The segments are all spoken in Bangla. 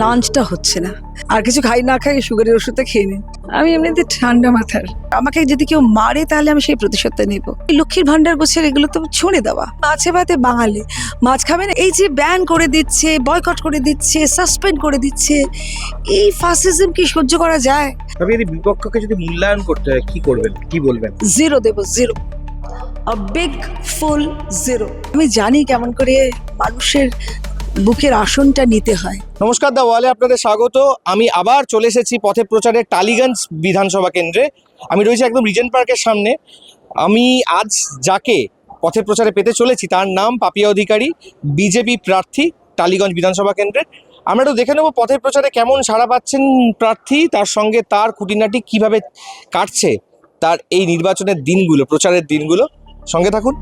লাঞ্চটা হচ্ছে না, আর কিছু খাই না খাই সুগারের ওষুধটা খেয়ে নিই। আমি এমনিতে ঠান্ডা মাথার, আমাকে যদি কেউ মারে তাহলে আমি সেই প্রতিশোধটা নেব। লক্ষ্মীর ভান্ডার গোছের এগুলো তো ছুঁড়ে দেওয়া। মাছে ভাতে বাঙালি, মাছ খাবে না, এই যে ব্যান করে দিচ্ছে, বয়কট করে দিচ্ছে, সাসপেন্ড করে দিচ্ছে, এই ফাসিজম কি সহ্য করা যায়? তবে এই বিপক্ষকে যদি মূল্যায়ন করতে হয় কি করবেন, কি বলবেন? জিরো দেবো, zero, a big full zero. আমি জানি কেমন করে মানুষের বুকের আসনটা নিতে হয়। নমস্কার, দা ওয়ালে আপনাদের স্বাগত। আমি আবার চলে এসেছি পথে প্রচারের টালিগঞ্জ বিধানসভা কেন্দ্রে। আমি রয়েছি একদম রিজেন্ট পার্কের সামনে। আমি আজ যাকে পথে প্রচারে পেতে চলেছি তার নাম পাপিয়া অধিকারী, বিজেপি প্রার্থী টালিগঞ্জ বিধানসভা কেন্দ্রের। আমরা একটু দেখে নেবো পথের প্রচারে কেমন সাড়া পাচ্ছেন প্রার্থী, তার সঙ্গে তার খুঁটিনাটি কিভাবে কাটছে তার এই নির্বাচনের দিনগুলো, প্রচারের দিনগুলো। সঙ্গে থাকুন।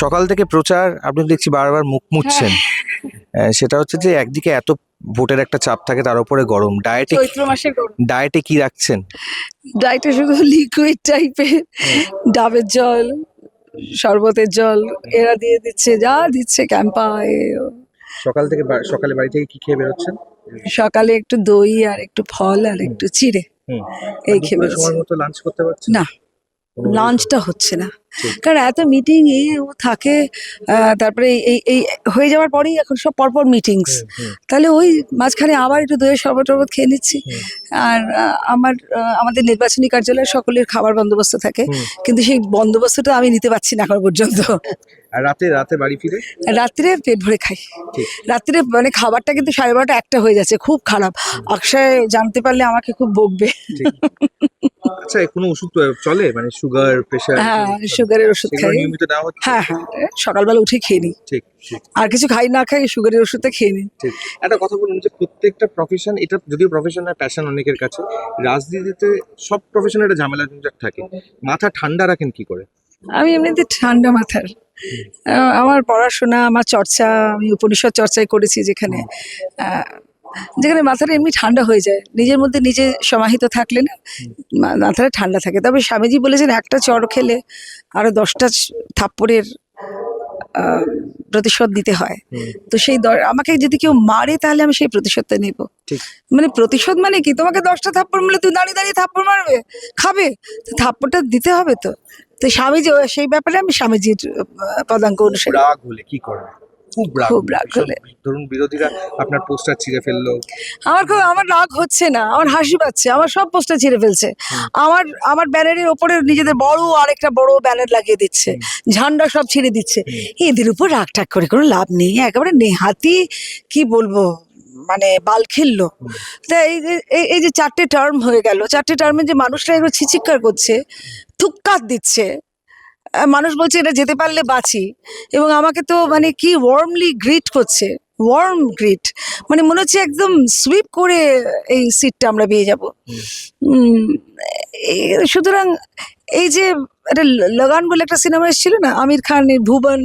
সকাল থেকে প্রচার আপনি দেখছি বারবার মুখ মুছছেন। সেটা হচ্ছে যে একদিকে এত ভোটের একটা চাপ থাকে, তার উপরে গরম। চৈত্র মাসের গরম। ডায়েটে কি রাখছেন? ডায়েটে শুধু লিকুইড টাইপের, ডাবের জল, শরবতের জল এরা দিয়ে দিচ্ছে, যা দিচ্ছে ক্যাম্পায়। সকালে বাড়ি থেকে কি খেয়ে বেরোচ্ছেন? সকালে একটু দই আর একটু ফল আর একটু চিড়ে এই খেয়ে বেরোচ্ছি। সময় মতো লাঞ্চ করতে পারছেন না, লাঞ্চটা হচ্ছে না, কারণ এত মিটিং এ ও থাকে। তারপরে এই এই হয়ে যাওয়ার পরেই এখন সব পরপর মিটিংস, তাহলে ওই মাঝখানে আবার একটু দইয়ের শরবত টরবত খেয়ে নিচ্ছি। আর আমাদের নির্বাচনী কার্যালয়ে সকলের খাবার বন্দোবস্ত থাকে, কিন্তু সেই বন্দোবস্তটা আমি নিতে পারছি না এখন পর্যন্ত। আর রাতে বাড়ি ফিরে রাত্রে পেট ভরে খাই। রাত্রে মানে খাবারটা কিন্তু 12:30 1টা হয়ে যাচ্ছে, খুব খারাপ। অক্ষয় জানতে পারলে আমাকে খুব বকবে। আচ্ছা, কোনো ওষুধ চলে, মানে সুগার, প্রেশার? হ্যাঁ, সুগারের ওষুধ খাই। নিয়মিত নেওয়া হচ্ছে? হ্যাঁ, সকালবেলা উঠে খেয়ে নিই। ঠিক। আর কিছু খাই না খাই সুগারের ওষুধটা খেয়ে নিই। ঠিক। একটা কথা বলুন, যে প্রত্যেকটা প্রফেশন, এটা যদিও প্রফেশন না, প্যাশন অনেকের কাছে, রাজনীতিতে সব প্রফেশনে একটা ঝামেলা ঝঞ্ঝাট থাকে। মাথা ঠান্ডা রাখেন কি করে? আমি এমনিতে ঠান্ডা মাথার। আমার পড়াশোনা, আমার চর্চা, আমি উপনিষদ চর্চায় করেছি, যেখানে মাথাটা এমনি ঠান্ডা হয়ে যায়, নিজের মধ্যে নিজে সমাহিত থাকলে না মাথাটা ঠান্ডা থাকে। তবে স্বামীজি বলেছেন একটা চড় খেলে আরো 10টা থাপ্পড়ের প্রতিশোধ নিতে হয়। তো সেই আমাকে যদি কেউ মারে তাহলে আমি সেই প্রতিশোধটা নেব। মানে প্রতিশোধ মানে কি, তোমাকে 10টা থাপ্পড় মারলে তুই দাঁড়িয়ে দাঁড়িয়ে থাপ্পড় মারবে, খাবে, তো থাপ্পড়টা দিতে হবে। তো স্বামীজি, সেই ব্যাপারে আমি স্বামীজির পদাঙ্ক অনুসারে। রাগ হলে কি করেন? খুব রাগ হলে ধরুন বিরোধীরা আপনার পোস্টার ছিঁড়ে ফেললো, আমার রাগ হচ্ছে না, আমার হাসি পাচ্ছে। আমার সব পোস্টার ছিঁড়ে ফেলছে, আমার ব্যানারের ওপরে নিজেদের বড় আরেকটা বড় ব্যানার লাগিয়ে দিচ্ছে, ঝান্ডা সব ছিঁড়ে দিচ্ছে। এদের উপর রাগ টাগ করে কোনো লাভ নেই, একেবারে নেহাতি কি বলবো, মানে বাল খেললো। তা এই যে 4টে টার্ম হয়ে গেল, 4টে টার্মে যে মানুষরা এগুলো ছিচিৎকার করছে, থুক্কাত দিচ্ছে, মানুষ বলছে এটা যেতে পারলে বাঁচি, এবং আমাকে তো মানে কি ওয়ার্মলি গ্রিট করছে, ওয়ার্ম গ্রিট, মানে মনে হচ্ছে একদম সুইপ করে এই সিটটা আমরা পেয়ে যাব। সুতরাং এই যে একটা লাগান বলে একটা সিনেমা এসেছিল না, আমির খানের, ভুবন,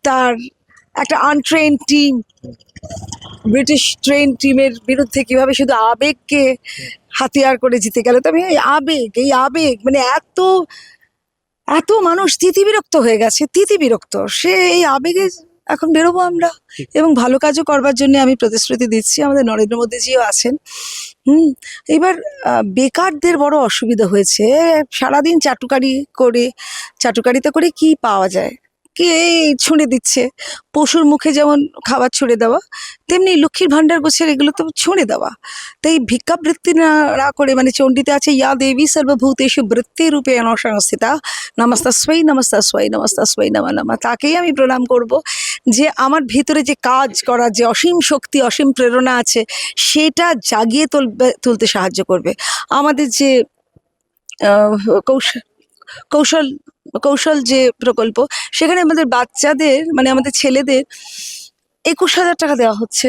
তার একটা আনট্রেন টিম, ব্রিটিশ ট্রেন টিমের বিরুদ্ধে কিভাবে শুধু আবেগকে হাতিয়ার করে জিতে গেল। তবে এই আবেগ মানে এত মানুষ তিতিবিরক্ত হয়ে গেছে, তিতিবিরক্ত, সে এই আবেগে এখন বেরোবো আমরা, এবং ভালো কাজও করবার জন্য আমি প্রতিশ্রুতি দিচ্ছি। আমাদের নরেন্দ্র মোদীজিও আছেন। এবার বেকারদের বড় অসুবিধা হয়েছে, সারাদিন চাটুকারিতে করে কি পাওয়া যায়, কে ছুঁড়ে দিচ্ছে। পশুর মুখে যেমন খাবার ছুঁড়ে দেওয়া, তেমনি লক্ষ্মীর ভান্ডার গোছের এগুলো তো ছুঁড়ে দেওয়া। তাই ভিক্ষাবৃত্তি না করে, মানে চণ্ডীতে আছে ইয়া দেবী সর্বভূতেষু বৃত্তি রূপে সংস্থিতা নমস্তাস্মৈ নমস্তাস্মৈ নমস্তাস্মৈ নমঃ নমঃ। তাকেই আমি প্রণাম করব, যে আমার ভিতরে যে কাজ করার যে অসীম শক্তি, অসীম প্রেরণা আছে, সেটা জাগিয়ে তুলতে সাহায্য করবে। আমাদের যে কৌশল যে প্রকল্প, সেখানে আমাদের বাচ্চাদের, মানে আমাদের ছেলেদের 21,000 টাকা দেওয়া হচ্ছে,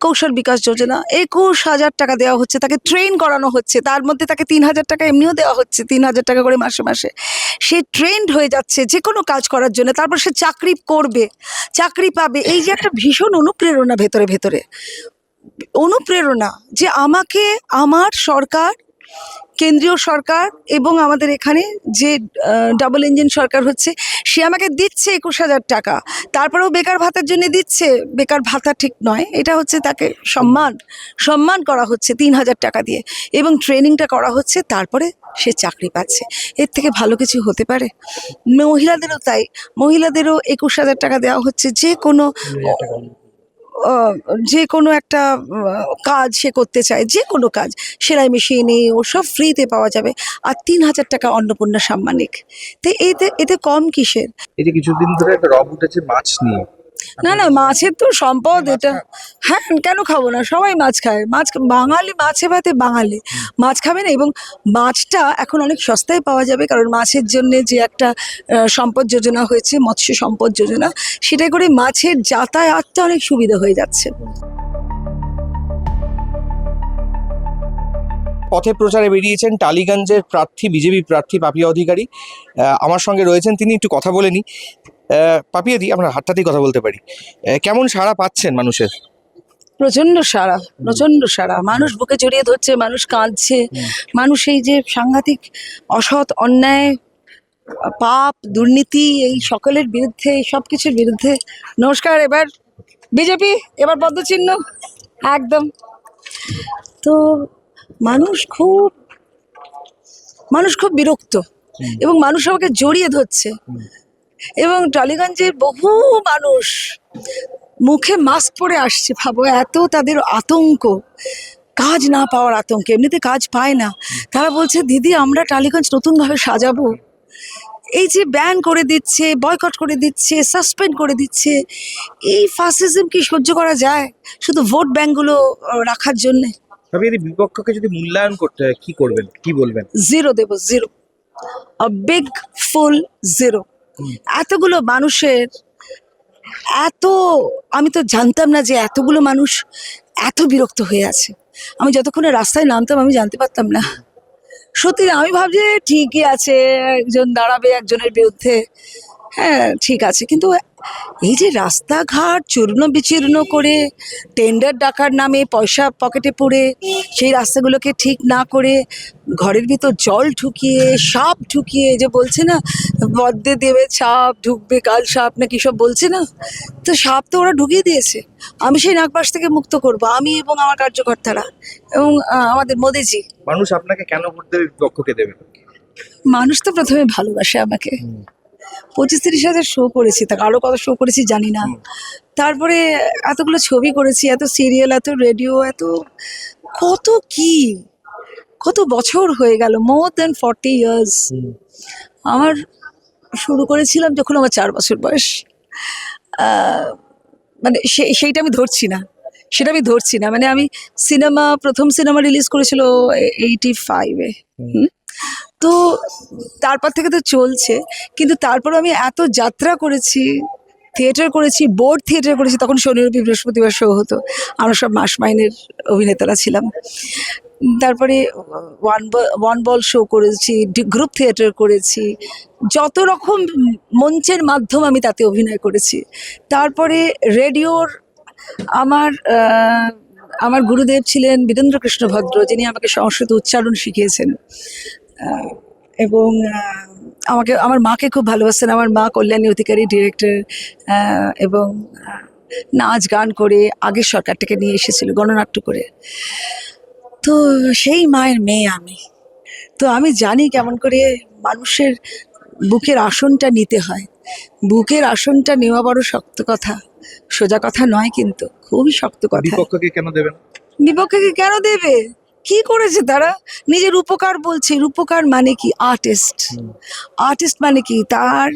কৌশল বিকাশ যোজনা। 21,000 টাকা দেওয়া হচ্ছে, তাকে ট্রেন করানো হচ্ছে, তার মধ্যে তাকে 3,000 টাকা এমনিও দেওয়া হচ্ছে, 3,000 টাকা করে মাসে মাসে। সে ট্রেন্ড হয়ে যাচ্ছে যে কোনো কাজ করার জন্য, তারপর সে চাকরি করবে, চাকরি পাবে। এই যে একটা ভীষণ অনুপ্রেরণা ভেতরে, অনুপ্রেরণা, যে আমাকে আমার সরকার কেন্দ্রীয় সরকার এবং আমাদের এখানে যে ডাবল ইঞ্জিন সরকার হচ্ছে, সে আমাকে দিচ্ছে 21,000 টাকা, তারপরেও বেকার ভাতার জন্য দিচ্ছে। বেকার ভাতা ঠিক নয়, এটা হচ্ছে তাকে সম্মান করা হচ্ছে 3,000 টাকা দিয়ে, এবং ট্রেনিংটা করা হচ্ছে, তারপরে সে চাকরি পাচ্ছে। এর থেকে ভালো কিছু হতে পারে? মহিলাদেরও তাই, মহিলাদেরও 21,000 টাকা দেওয়া হচ্ছে। যে কোনো একটা কাজ সে করতে চায়, যে কোনো কাজ, সেলাই মেশিনে ও সব ফ্রিতে পাওয়া যাবে। আর 3,000 টাকা অন্নপূর্ণা সাম্মানিক। তো এতে কম কিসের? এই যে কিছুদিন ধরে একটা রব উঠেছে মাছ নিয়ে, না না, মাছের তো সম্পদ এটা। হ্যাঁ, কেন খাবো না? সবাই মাছ খায়। বাঙালি মাছে ভাতে বাঙালি, মাছ খাবে না? এবং মাছটা এখন অনেক সস্তায় পাওয়া যাবে, কারণ মাছের জন্য যে একটা সম্পদ যোজনা হয়েছে, মৎস্য সম্পদ যোজনা, সেটাই করে মাছের যাতায়াতটা অনেক সুবিধা হয়ে যাচ্ছে। পথে প্রচারে বেরিয়েছেন টালিগঞ্জের প্রার্থী, বিজেপি প্রার্থী পাপিয়া অধিকারী। আমার সঙ্গে রয়েছেন তিনি, একটু কথা বলে নিই। পাপিয়াদি, আমরা হাতটাতেই কথা বলতে পারি। কেমন সাড়া পাচ্ছেন মানুষের? প্রচন্ড সাড়া। মানুষ বুকে জড়িয়ে ধরছে, মানুষ কাঁদছে। মানুষ এই যে সাংঘাতিক অসৎ, অন্যায়, পাপ, দুর্নীতি, এই সকলের বিরুদ্ধে, এই সব কিছুর বিরুদ্ধে। নমস্কার। এবার বিজেপি, এবার পদ্মচিহ্ন একদম। তো মানুষ খুব বিরক্ত, এবং মানুষ আমাকে জড়িয়ে ধরছে। এবং টালিগঞ্জের বহু মানুষ মুখে মাস্ক পরে আসছে। ভাবো, এত তাদের আতঙ্ক, কাজ না পাওয়ার আতঙ্ক। এমনিতে কাজ পায় না। তারা বলছে, দিদি আমরা টালিগঞ্জ নতুনভাবে সাজাবো। এই যে ব্যান করে দিচ্ছে, বয়কট করে দিচ্ছে, সাসপেন্ড করে দিচ্ছে, এই ফাসিজম কি সহ্য করা যায় শুধু ভোট ব্যাঙ্কগুলো রাখার জন্যে? পাপিয়াদি, বিপক্ষকে যদি মূল্যায়ন করতে হয় কি করবেন, কি বলবেন? 0 দেব, 0, আ বিগ ফুল 0। এতগুলো মানুষের আমি তো জানতাম না যে এতগুলো মানুষ এত বিরক্ত হয়ে আছে। আমি যতক্ষণে রাস্তায় নামতাম আমি জানতে পারতাম না। সত্যি না, আমি ভাবছি ঠিকই আছে, একজন দাঁড়াবে একজনের বিরুদ্ধে, হ্যাঁ ঠিক আছে। কিন্তু এই যে রাস্তাঘাট চূর্ণ বিচূর্ণ করে, টেন্ডার ডাকার নামে পয়সা পকেটে পুরে, সেই রাস্তাগুলোকে ঠিক না করে, ঘরের ভিতর জল ঢুকিয়ে, সাপ ঢুকিয়ে, যে বলছে না বদ্দে দেবে সাপ, ঢুকবে কাল সাপ, না কি সব বলছে না, তো সাপ তো ওরা ঢুকিয়ে দিয়েছে। আমি সেই নাগবাস থেকে মুক্ত করব, আমি এবং আমার কার্যকর্তারা, এবং আমাদের মোদিজি। মানুষ আপনাকে কেন ভোট দেবে, বিপক্ষকে দেবে? মানুষ তো প্রথমে ভালোবাসে আমাকে। 25-30 হাজার শো করেছি, তা আরো কত শো করেছি জানি না। তারপরে এতগুলো ছবি করেছি, এত সিরিয়াল, এত রেডিও, কত বছর হয়ে গেল, মোর দেন 40 ইয়ার্স। আমার শুরু করেছিলাম যখন আমার 4 বছর বয়স। মানে সেইটা আমি ধরছি না, সেটা আমি ধরছি না। মানে আমি প্রথম সিনেমা রিলিজ করেছিল 85-এ। তো তারপর থেকে তো চলছে, কিন্তু তারপর আমি এত যাত্রা করেছি, থিয়েটার করেছি, বোর্ড থিয়েটার করেছি। তখন শনি রবি বৃহস্পতিবার শো হতো, আমরা সব মাস মাইনের অভিনেতারা ছিলাম। তারপরে ওয়ান বল শো করেছি, গ্রুপ থিয়েটার করেছি, যত রকম মঞ্চের মাধ্যম আমি তাতে অভিনয় করেছি। তারপরে রেডিওর আমার গুরুদেব ছিলেন বীরেন্দ্রকৃষ্ণ ভদ্র, যিনি আমাকে সংস্কৃত উচ্চারণ শিখিয়েছেন। এবং আমার মাকে খুব ভালোবাসতেন। আমার মা কল্যাণী অধিকারী, ডিরেক্টর, এবং নাচ গান করে আগের সরকারটাকে নিয়ে এসেছিল গণনাট্য করে। তো সেই মায়ের মেয়ে আমি। তো আমি জানি কেমন করে মানুষের বুকের আসনটা নিতে হয়। বুকের আসনটা নেওয়া বড় শক্ত কথা, সোজা কথা নয়, কিন্তু খুবই শক্ত কথা। বিপক্ষকে কেন দেবেন? বিপক্ষকে কেন দেবে? কি করেছে তারা? নিজের উপকার বলছে। উপকার মানে কি? আর্টিস্ট মানে কি? তার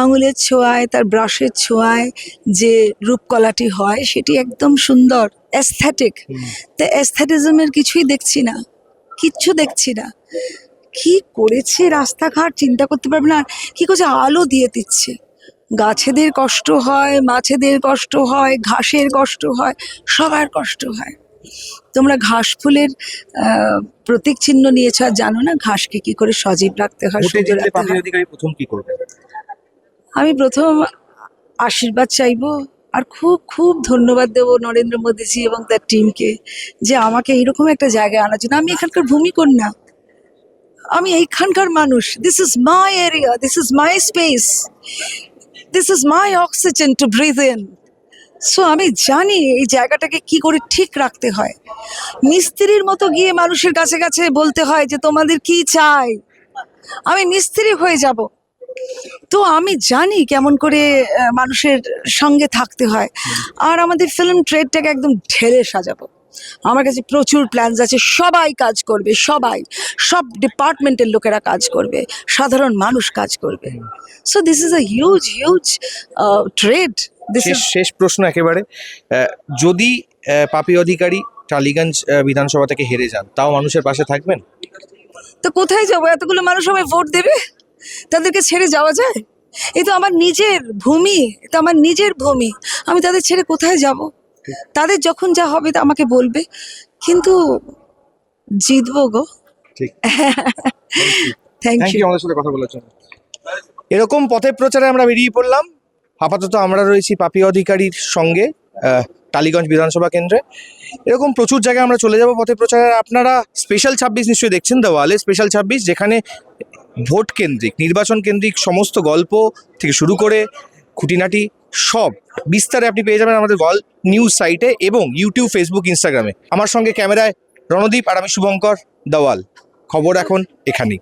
আঙুলের ছোঁয়ায়, তার ব্রাশের ছোঁয়ায় যে রূপকলাটি হয়, সেটি একদম সুন্দর, অ্যাস্থেটিক। তা অ্যাস্থেটিজমের কিচ্ছু দেখছি না। কি করেছে রাস্তাঘাট চিন্তা করতে পারবে না। কি করছে? আলো দিয়ে দিচ্ছে। গাছেদের কষ্ট হয়, মাছেদের কষ্ট হয়, ঘাসের কষ্ট হয়, সবার কষ্ট হয়। তোমরা ঘাস ফুলের প্রতীক চিহ্ন নিয়েছ, আর জানো না ঘাসকে কি করে সজীব রাখতে হয়, সুন্দর রাখতে হয়। প্রথম কি করবে? আমি প্রথম আশীর্বাদ চাইবো, আর খুব খুব ধন্যবাদ দেবো নরেন্দ্র মোদীজি এবং তার টিমকে, যে আমাকে এইরকম একটা জায়গায় আনার জন্য। আমি এখানকার ভূমিকন্যা, আমি এইখানকার মানুষ, this is my area, this is my space, this is my oxygen to breathe in. So আমি জানি এই জায়গাটাকে কি করে ঠিক রাখতে হয়। মিস্ত্রির মতো গিয়ে মানুষের কাছে কাছে বলতে হয় যে তোমাদের কি চাই, আমি মিস্ত্রি হয়ে যাব। তো আমি জানি কেমন করে মানুষের সঙ্গে থাকতে হয়। আর আমাদের ফিল্ম ট্রেডটাকে একদম ঢেলে সাজাবো। আমার কাছে প্রচুর প্ল্যানস আছে, সবাই কাজ করবে, সবাই, সব ডিপার্টমেন্টের লোকেরা কাজ করবে, সাধারণ মানুষ কাজ করবে। So this is a huge huge trade. This শেষ ইজ শেষ প্রশ্ন একেবারে, যদি পাপি অধিকারী টালিগঞ্জ বিধানসভা থেকে হেরে যান, তাও মানুষের পাশে থাকবেন? তো কোথায় যাবো? এতগুলো মানুষ আমায় ভোট দেবে, তাদেরকে ছেড়ে যাওয়া যায়? এই তো আমার নিজের ভূমি, এটা আমার নিজের ভূমি, আমি তাদের ছেড়ে কোথায় যাব? তাদের যখন যা হবে তা আমাকে বলবে, কিন্তু জিতবো গো। ঠিক। Thank thank you. ইউ আমাদের সাথে কথা বলার জন্য। এরকম পথের প্রচারে আমরা বেরিয়ে পড়লাম। আপাতত আমরা রয়েছি পাপি অধিকারীর সঙ্গে টালিগঞ্জ বিধানসভা কেন্দ্রে। এরকম প্রচুর জায়গায় আমরা চলে যাব পথের প্রচারে। আপনারা স্পেশাল 26 নিশ্চয়ই দেখছেন, দ্য ওয়ালে স্পেশাল 26, যেখানে ভোট কেন্দ্রিক, নির্বাচন কেন্দ্রিক সমস্ত গল্প থেকে শুরু করে খুঁটিনাটি সব বিস্তারে আপনি পেয়ে যাবেন আমাদের ওয়াল নিউজ সাইটে এবং ইউটিউব, ফেসবুক, ইনস্টাগ্রামে। আমার সঙ্গে ক্যামেরায় রণদীপ আর আমি শুভঙ্কর, দ্য ওয়াল। খবর এখন এখানেই।